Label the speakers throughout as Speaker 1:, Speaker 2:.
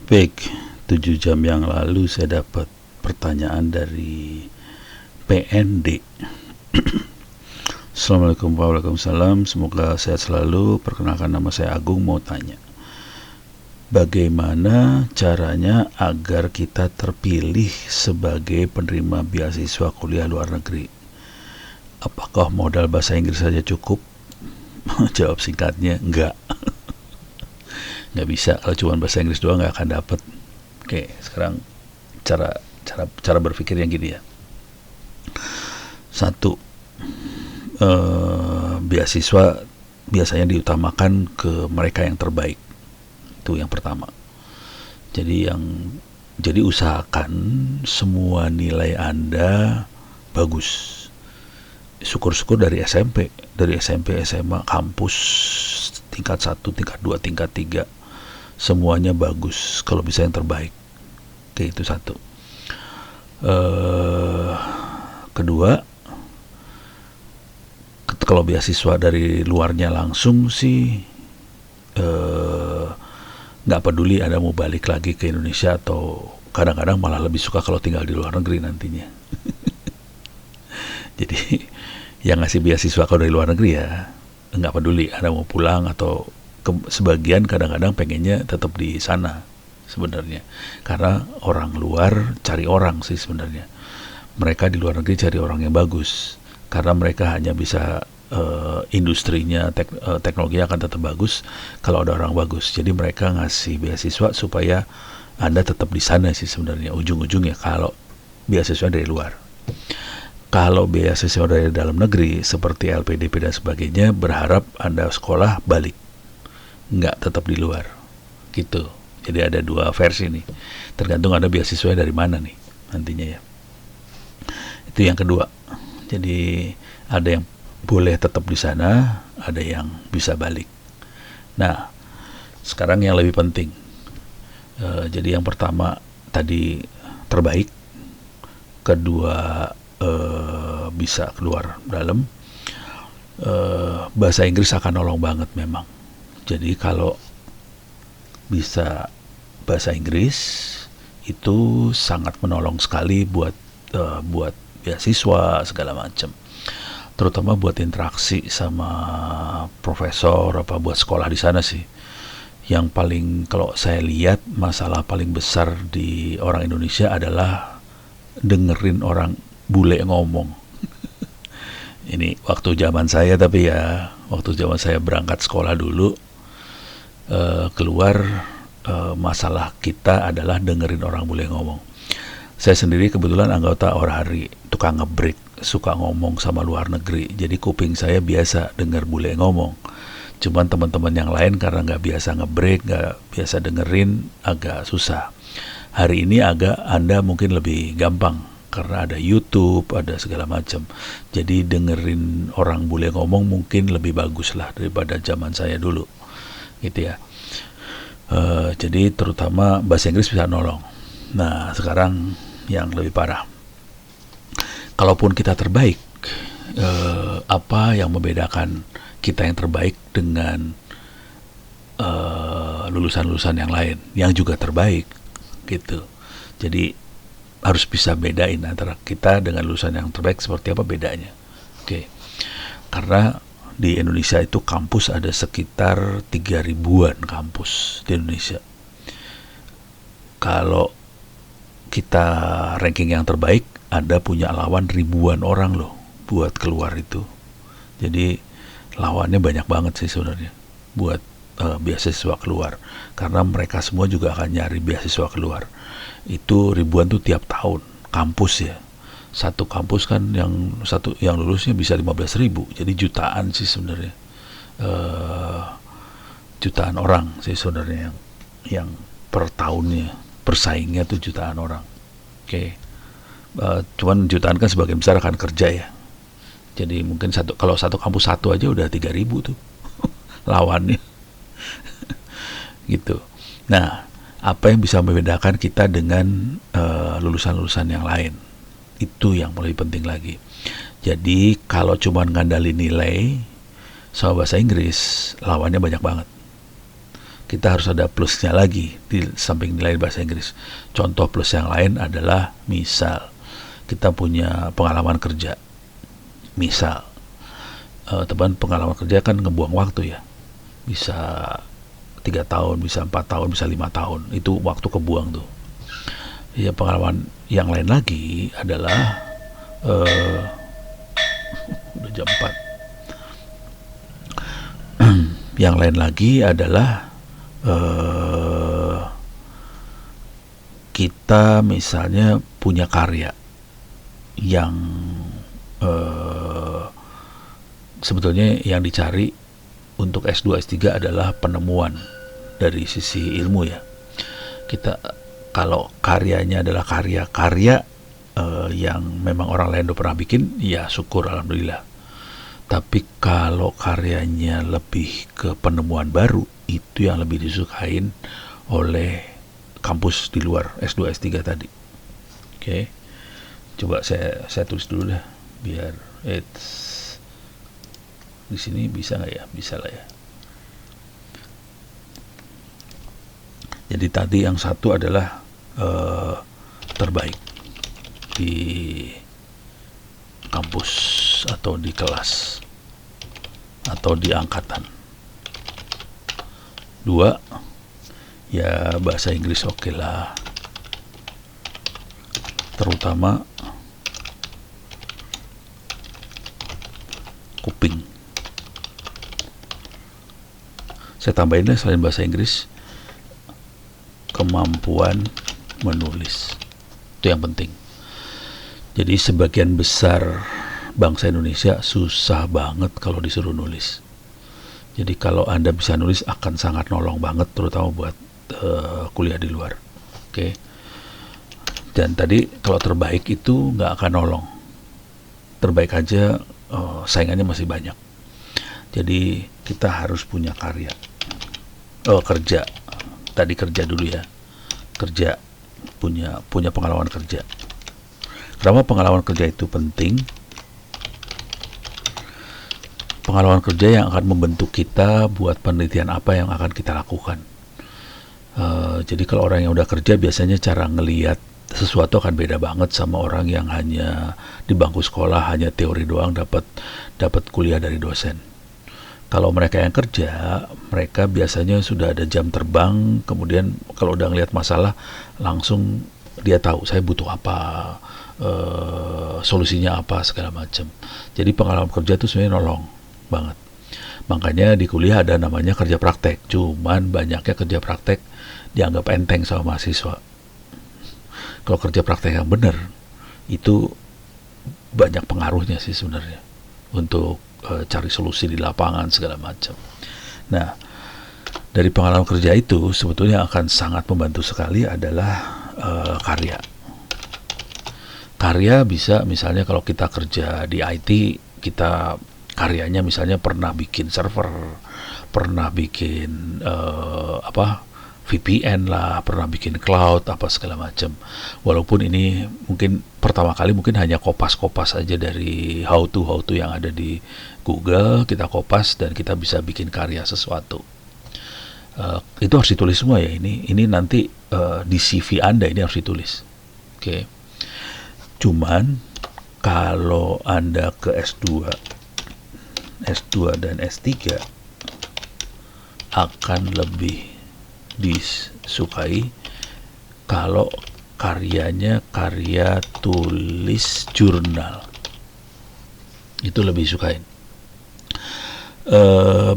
Speaker 1: Baik, 7 jam yang lalu saya dapat pertanyaan dari PND. Assalamualaikum warahmatullahi wabarakatuh. Semoga sehat selalu. Perkenalkan, nama saya Agung. Mau tanya, bagaimana caranya agar kita terpilih sebagai penerima beasiswa kuliah luar negeri? Apakah modal bahasa Inggris saja cukup? Jawab singkatnya, enggak. Nggak bisa, kalau cuma bahasa Inggris doang nggak akan dapet. Oke, sekarang cara berpikir yang gini ya. Satu, beasiswa biasanya diutamakan ke mereka yang terbaik. Itu yang pertama. Jadi usahakan semua nilai Anda bagus. Syukur-syukur dari SMP, SMA, kampus, tingkat 1, tingkat 2, tingkat 3, semuanya bagus, kalau bisa yang terbaik. Oke, itu satu. Kedua, kalau beasiswa dari luarnya langsung sih nggak peduli Anda mau balik lagi ke Indonesia, atau kadang-kadang malah lebih suka kalau tinggal di luar negeri nantinya. Jadi yang ngasih beasiswa kalau dari luar negeri ya nggak peduli Anda mau pulang, atau sebagian kadang-kadang pengennya tetap di sana sebenarnya, karena orang luar cari orang sih sebenarnya. Mereka di luar negeri cari orang yang bagus, karena mereka hanya bisa industrinya, teknologinya akan tetap bagus kalau ada orang bagus. Jadi mereka ngasih beasiswa supaya Anda tetap di sana sih sebenarnya ujung-ujungnya, kalau beasiswa dari luar. Kalau beasiswa dari dalam negeri seperti LPDP dan sebagainya, berharap Anda sekolah balik, nggak tetap di luar gitu. Jadi ada dua versi nih, tergantung Anda beasiswa dari mana nih nantinya ya. Itu yang kedua. Jadi ada yang boleh tetap di sana, ada yang bisa balik. Nah, sekarang yang lebih penting, jadi yang pertama tadi terbaik, kedua bisa keluar dalam, bahasa Inggris akan nolong banget memang. Jadi kalau bisa bahasa Inggris itu sangat menolong sekali buat beasiswa segala macam, terutama buat interaksi sama profesor, buat sekolah di sana sih. Yang paling, kalau saya lihat, masalah paling besar di orang Indonesia adalah dengerin orang bule ngomong. Ini waktu zaman saya, tapi ya waktu zaman saya berangkat sekolah dulu, keluar, masalah kita adalah dengerin orang bule ngomong. Saya sendiri kebetulan anggota Orhari, tukang ngebreak, suka ngomong sama luar negeri. Jadi kuping saya biasa denger bule ngomong. Cuman teman-teman yang lain karena nggak biasa ngebreak, nggak biasa dengerin, agak susah. Hari ini Anda mungkin lebih gampang karena ada YouTube, ada segala macam. Jadi dengerin orang bule ngomong mungkin lebih bagus lah daripada zaman saya dulu, gitu ya. Jadi terutama bahasa Inggris bisa nolong. Nah, sekarang yang lebih parah, kalaupun kita terbaik, apa yang membedakan kita yang terbaik dengan lulusan-lulusan yang lain yang juga terbaik, gitu. Jadi harus bisa bedain antara kita dengan lulusan yang terbaik seperti apa bedanya. Oke. Karena di Indonesia itu kampus ada sekitar 3.000-an kampus di Indonesia. Kalau kita ranking yang terbaik, Anda punya lawan ribuan orang loh buat keluar itu. Jadi lawannya banyak banget sih sebenarnya buat beasiswa keluar, karena mereka semua juga akan nyari beasiswa keluar. Itu ribuan tuh tiap tahun kampus ya. Satu kampus kan yang lulusnya bisa 15.000, jadi jutaan sih sebenarnya. Jutaan orang sih sebenarnya yang per tahunnya, persaingnya tuh jutaan orang. Oke. Cuman jutaan kan sebagian besar akan kerja ya. Jadi mungkin kalau satu kampus satu aja udah 3.000 tuh lawannya. Gitu. Nah, apa yang bisa membedakan kita dengan lulusan-lulusan yang lain? Itu yang lebih penting lagi. Jadi kalau cuma ngandalin nilai sama bahasa Inggris, lawannya banyak banget. kita harus ada plusnya lagi di samping nilai bahasa Inggris. Contoh plus yang lain adalah misal kita punya pengalaman kerja. Misal teman pengalaman kerja kan ngebuang waktu ya, bisa 3 tahun, bisa 4 tahun, bisa 5 tahun, itu waktu kebuang tuh ya. Pengalaman yang lain lagi adalah udah jam 4. Yang lain lagi adalah kita misalnya punya karya yang sebetulnya yang dicari untuk S2 S3 adalah penemuan dari sisi ilmu ya. Kita kalau karyanya adalah karya-karya yang memang orang lain udah pernah bikin, ya syukur alhamdulillah. Tapi kalau karyanya lebih ke penemuan baru, itu yang lebih disukain oleh kampus di luar S2 S3 tadi. Oke. Coba saya tulis dulu dah biar di sini bisa nggak ya? Bisa lah ya. Jadi tadi yang satu adalah terbaik di kampus atau di kelas atau di angkatan. 2, ya bahasa Inggris oke lah. Terutama kuping. Saya tambahin deh selain bahasa Inggris, kemampuan menulis. Itu yang penting. Jadi sebagian besar bangsa Indonesia susah banget kalau disuruh nulis. Jadi kalau Anda bisa nulis akan sangat nolong banget, terutama buat kuliah di luar. Oke. Dan tadi kalau terbaik itu nggak akan nolong. Terbaik aja saingannya masih banyak. Jadi kita harus punya karya. Kerja. Tadi kerja dulu ya. Kerja, punya pengalaman kerja. Kenapa pengalaman kerja itu penting? Pengalaman kerja yang akan membentuk kita buat penelitian apa yang akan kita lakukan. Jadi kalau orang yang udah kerja biasanya cara ngelihat sesuatu akan beda banget sama orang yang hanya di bangku sekolah, hanya teori doang, dapat kuliah dari dosen. Kalau mereka yang kerja, mereka biasanya sudah ada jam terbang, kemudian kalau udah ngelihat masalah, langsung dia tahu saya butuh apa, solusinya apa, segala macam. Jadi pengalaman kerja itu sebenarnya nolong banget. Makanya di kuliah ada namanya kerja praktek, cuman banyaknya kerja praktek dianggap enteng sama mahasiswa. Kalau kerja praktek yang benar, itu banyak pengaruhnya sih sebenarnya untuk cari solusi di lapangan segala macam. Nah, dari pengalaman kerja itu sebetulnya akan sangat membantu sekali adalah karya. Karya bisa misalnya kalau kita kerja di IT, kita karyanya misalnya pernah bikin server, pernah bikin VPN lah, pernah bikin cloud apa segala macam. Walaupun ini mungkin pertama kali mungkin hanya kopas-kopas aja dari how to yang ada di Google, kita kopas dan kita bisa bikin karya sesuatu. Itu harus ditulis semua ya. Ini nanti di CV Anda ini harus ditulis. Oke. Cuman kalau Anda ke S2 dan S3 akan lebih disukai kalau karyanya karya tulis jurnal. Itu lebih sukain.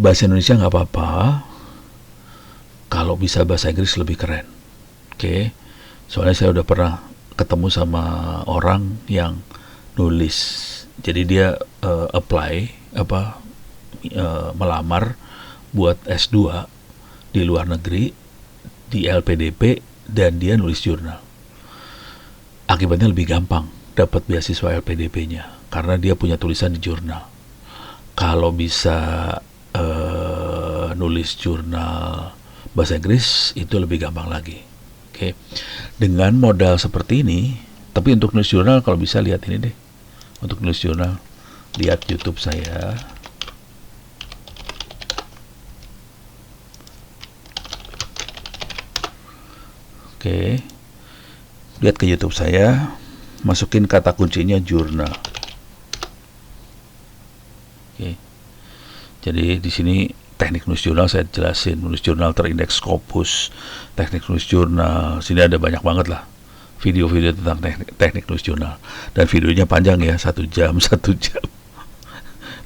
Speaker 1: Bahasa Indonesia nggak apa-apa, kalau bisa bahasa Inggris lebih keren. Oke. Soalnya saya udah pernah ketemu sama orang yang nulis, jadi dia melamar buat S2 di luar negeri di LPDP dan dia nulis jurnal. Akibatnya lebih gampang dapat beasiswa LPDP-nya karena dia punya tulisan di jurnal. Kalau bisa nulis jurnal bahasa Inggris itu lebih gampang lagi. Oke. Dengan modal seperti ini, tapi untuk nulis jurnal kalau bisa lihat ini deh. Untuk nulis jurnal, lihat YouTube saya. Oke, lihat ke YouTube saya, masukin kata kuncinya jurnal. Oke. Jadi di sini teknik nulis jurnal saya jelasin, nulis jurnal terindeks Scopus, teknik nulis jurnal. Sini ada banyak banget lah video-video tentang teknik nulis jurnal. Dan videonya panjang ya, 1 jam, 1 jam.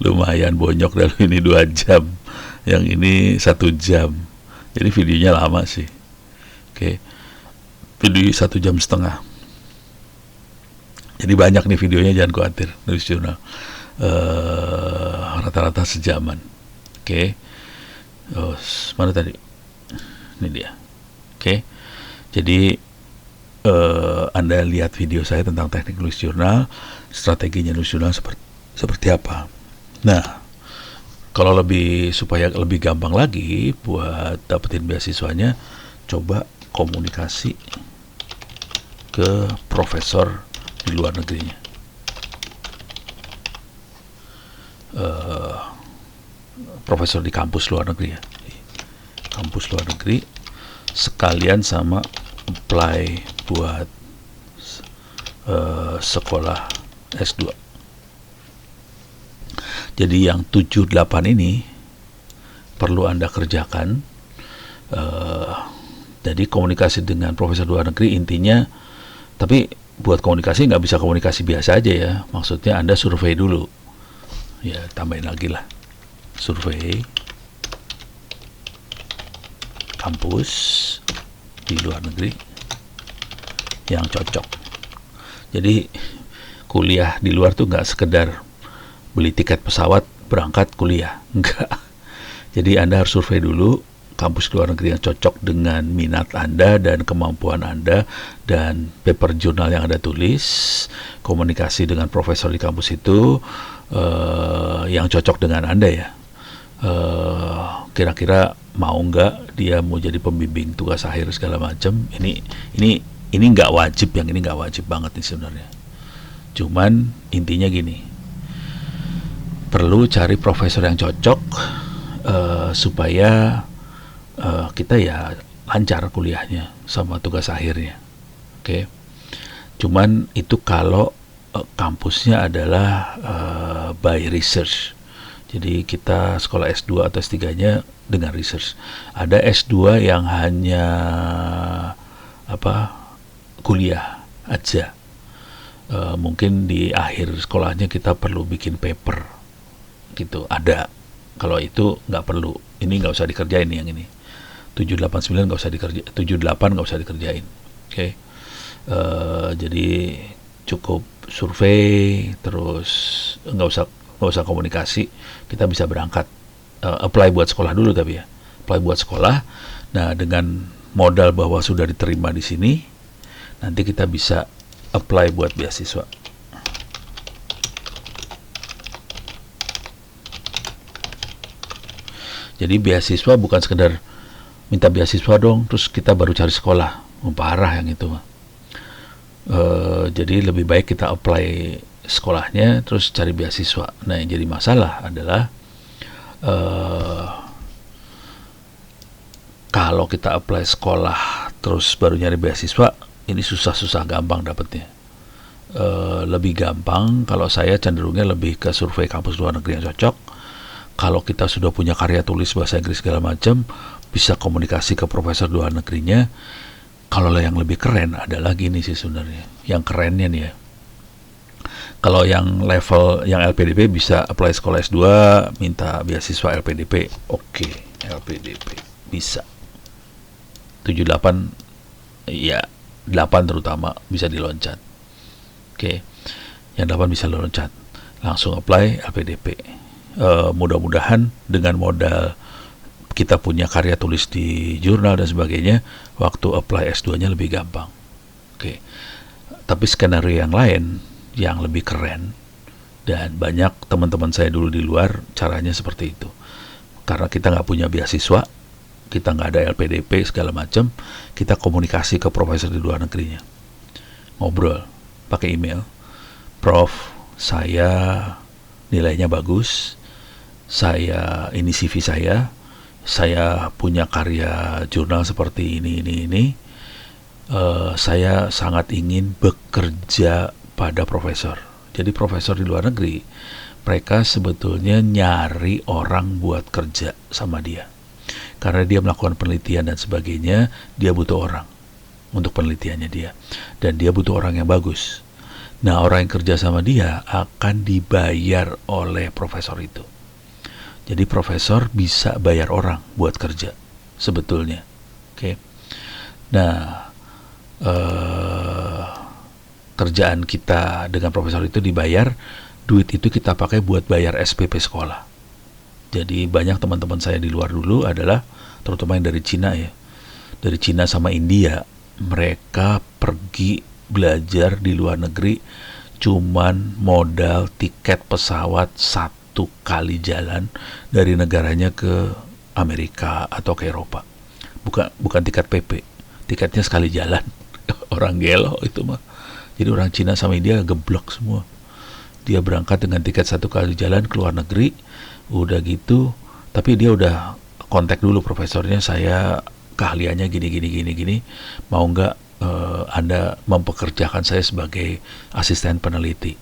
Speaker 1: Lumayan bonyok, dan ini 2 jam. Yang ini 1 jam. Jadi videonya lama sih. Oke. Video 1,5 jam. Jadi banyak nih videonya, jangan khawatir, nulis jurnal. Rata-rata sejaman. Oke. Oh, mana tadi? Ini dia. Oke. Jadi Anda lihat video saya tentang teknik nulis jurnal, strateginya nulis jurnal seperti apa. Nah, kalau supaya lebih gampang lagi buat dapetin beasiswanya, coba komunikasi ke profesor di luar negerinya. Profesor di kampus luar negeri ya, kampus luar negeri, sekalian sama apply buat sekolah S2. Jadi yang 7-8 ini perlu Anda kerjakan. Jadi komunikasi dengan profesor luar negeri intinya, tapi buat komunikasi nggak bisa komunikasi biasa aja ya, maksudnya Anda survei dulu ya, tambahin lagi lah, survei kampus di luar negeri yang cocok. Jadi kuliah di luar tuh nggak sekedar beli tiket pesawat berangkat kuliah, enggak. Jadi Anda harus survei dulu kampus luar negeri yang cocok dengan minat Anda dan kemampuan Anda, dan paper jurnal yang Anda tulis, komunikasi dengan profesor di kampus itu yang cocok dengan Anda ya. Kira-kira mau nggak dia mau jadi pembimbing tugas akhir segala macam. Ini nggak wajib, yang ini nggak wajib banget nih sebenarnya. Cuman intinya gini, perlu cari profesor yang cocok supaya kita ya lancar kuliahnya sama tugas akhirnya. Oke. Cuman itu kalau kampusnya adalah by research. Jadi kita sekolah S2 atau S3-nya dengan research. Ada S2 yang hanya kuliah aja. Mungkin di akhir sekolahnya kita perlu bikin paper gitu. Ada. Kalau itu nggak perlu. Ini nggak usah dikerjain yang ini. 789 nggak usah dikerjain. 78 nggak usah dikerjain. Oke. Jadi cukup survei, terus nggak usah komunikasi, kita bisa berangkat. Apply buat sekolah dulu tapi ya, apply buat sekolah. Nah, dengan modal bahwa sudah diterima di sini, nanti kita bisa apply buat beasiswa. Jadi beasiswa bukan sekedar minta beasiswa dong, terus kita baru cari sekolah. Parah yang itu. Jadi lebih baik kita apply sekolahnya terus cari beasiswa. Nah, yang jadi masalah adalah kalau kita apply sekolah terus baru nyari beasiswa, ini susah gampang dapetnya. Lebih gampang kalau saya cenderungnya lebih ke survei kampus luar negeri yang cocok. Kalau kita sudah punya karya tulis bahasa Inggris segala macam, bisa komunikasi ke profesor luar negerinya. Kalau yang lebih keren adalah gini sih sebenarnya. Yang kerennya nih ya, kalau yang level yang LPDP bisa apply sekolah S2, minta beasiswa LPDP. Oke, LPDP bisa. 78 ya, 8 terutama bisa diloncat. Oke. Yang 8 bisa diloncat. Langsung apply LPDP. Mudah-mudahan dengan modal kita punya karya tulis di jurnal dan sebagainya, waktu apply S2-nya lebih gampang. Oke. Tapi skenario yang lain yang lebih keren, dan banyak teman-teman saya dulu di luar caranya seperti itu. Karena kita nggak punya beasiswa, kita nggak ada LPDP segala macam, kita komunikasi ke profesor di luar negerinya. Ngobrol pakai email. Prof, saya nilainya bagus, ini CV saya punya karya jurnal seperti ini. saya sangat ingin bekerja pada profesor. Jadi profesor di luar negeri, mereka sebetulnya nyari orang buat kerja sama dia. Karena dia melakukan penelitian dan sebagainya, dia butuh orang untuk penelitiannya dia. Dan dia butuh orang yang bagus. Nah, orang yang kerja sama dia akan dibayar oleh profesor itu. Jadi profesor bisa bayar orang buat kerja sebetulnya. Oke. Nah, kerjaan kita dengan profesor itu dibayar, duit itu kita pakai buat bayar SPP sekolah. Jadi banyak teman-teman saya di luar dulu adalah terutama yang dari Cina ya. Dari Cina sama India, mereka pergi belajar di luar negeri cuman modal tiket pesawat 1 kali jalan dari negaranya ke Amerika atau ke Eropa. Bukan tiket PP, tiketnya sekali jalan. Orang gelo itu mah. Jadi orang Cina sama India geblok semua. Dia berangkat dengan tiket 1 kali jalan ke luar negeri, udah gitu, tapi dia udah kontak dulu profesornya, saya keahliannya gini, mau nggak Anda mempekerjakan saya sebagai asisten peneliti,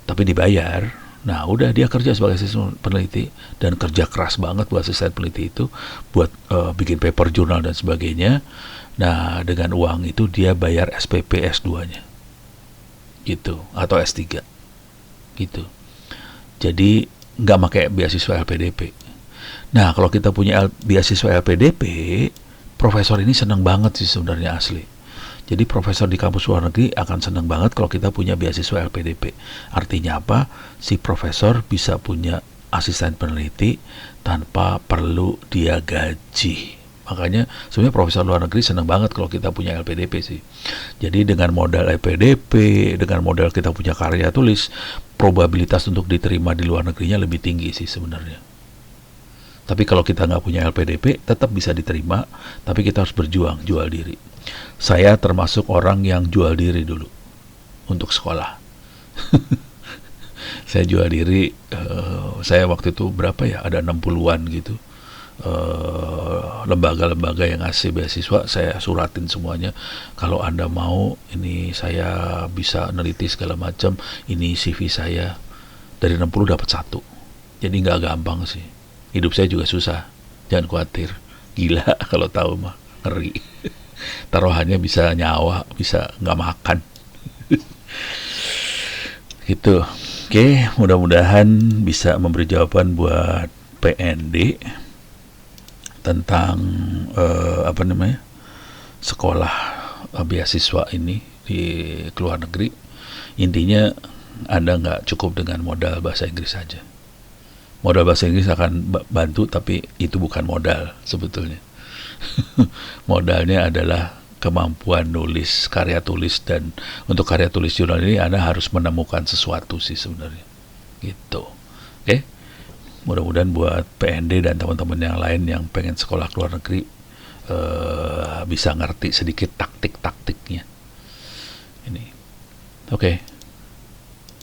Speaker 1: tapi dibayar. Nah udah dia kerja sebagai asisten peneliti dan kerja keras banget buat asisten peneliti itu, buat bikin paper jurnal dan sebagainya. Nah dengan uang itu dia bayar SPP S2-nya gitu, atau S3 gitu. Jadi nggak pakai beasiswa LPDP. Nah kalau kita punya beasiswa LPDP, profesor ini senang banget sih sebenarnya asli. Jadi profesor di kampus luar negeri akan senang banget kalau kita punya beasiswa LPDP. Artinya apa? Si profesor bisa punya asisten peneliti tanpa perlu dia gaji. Makanya sebenarnya profesor luar negeri senang banget kalau kita punya LPDP sih. Jadi dengan modal LPDP, dengan modal kita punya karya tulis, probabilitas untuk diterima di luar negerinya lebih tinggi sih sebenarnya. Tapi kalau kita nggak punya LPDP, tetap bisa diterima, tapi kita harus berjuang, jual diri. Saya termasuk orang yang jual diri dulu untuk sekolah. Saya jual diri, saya waktu itu berapa ya, ada 60-an gitu. Lembaga-lembaga yang ngasih beasiswa, saya suratin semuanya. Kalau Anda mau, ini saya bisa neliti segala macam, ini CV saya. Dari 60 dapat 1. Jadi nggak gampang sih. Hidup saya juga susah, jangan khawatir. Gila kalau tahu mah, ngeri. Taruhannya bisa nyawa, bisa nggak makan. Gitu. Oke, mudah-mudahan bisa memberi jawaban buat PND tentang sekolah beasiswa ini di luar negeri. Intinya Anda nggak cukup dengan modal bahasa Inggris saja. Modal bahasa Inggris akan bantu, tapi itu bukan modal sebetulnya. Modalnya adalah kemampuan nulis, karya tulis, dan untuk karya tulis jurnal ini Anda harus menemukan sesuatu sih sebenarnya. Gitu. Oke. Mudah-mudahan buat PND dan teman-teman yang lain yang pengen sekolah ke luar negeri bisa ngerti sedikit taktik-taktiknya. Ini. Oke.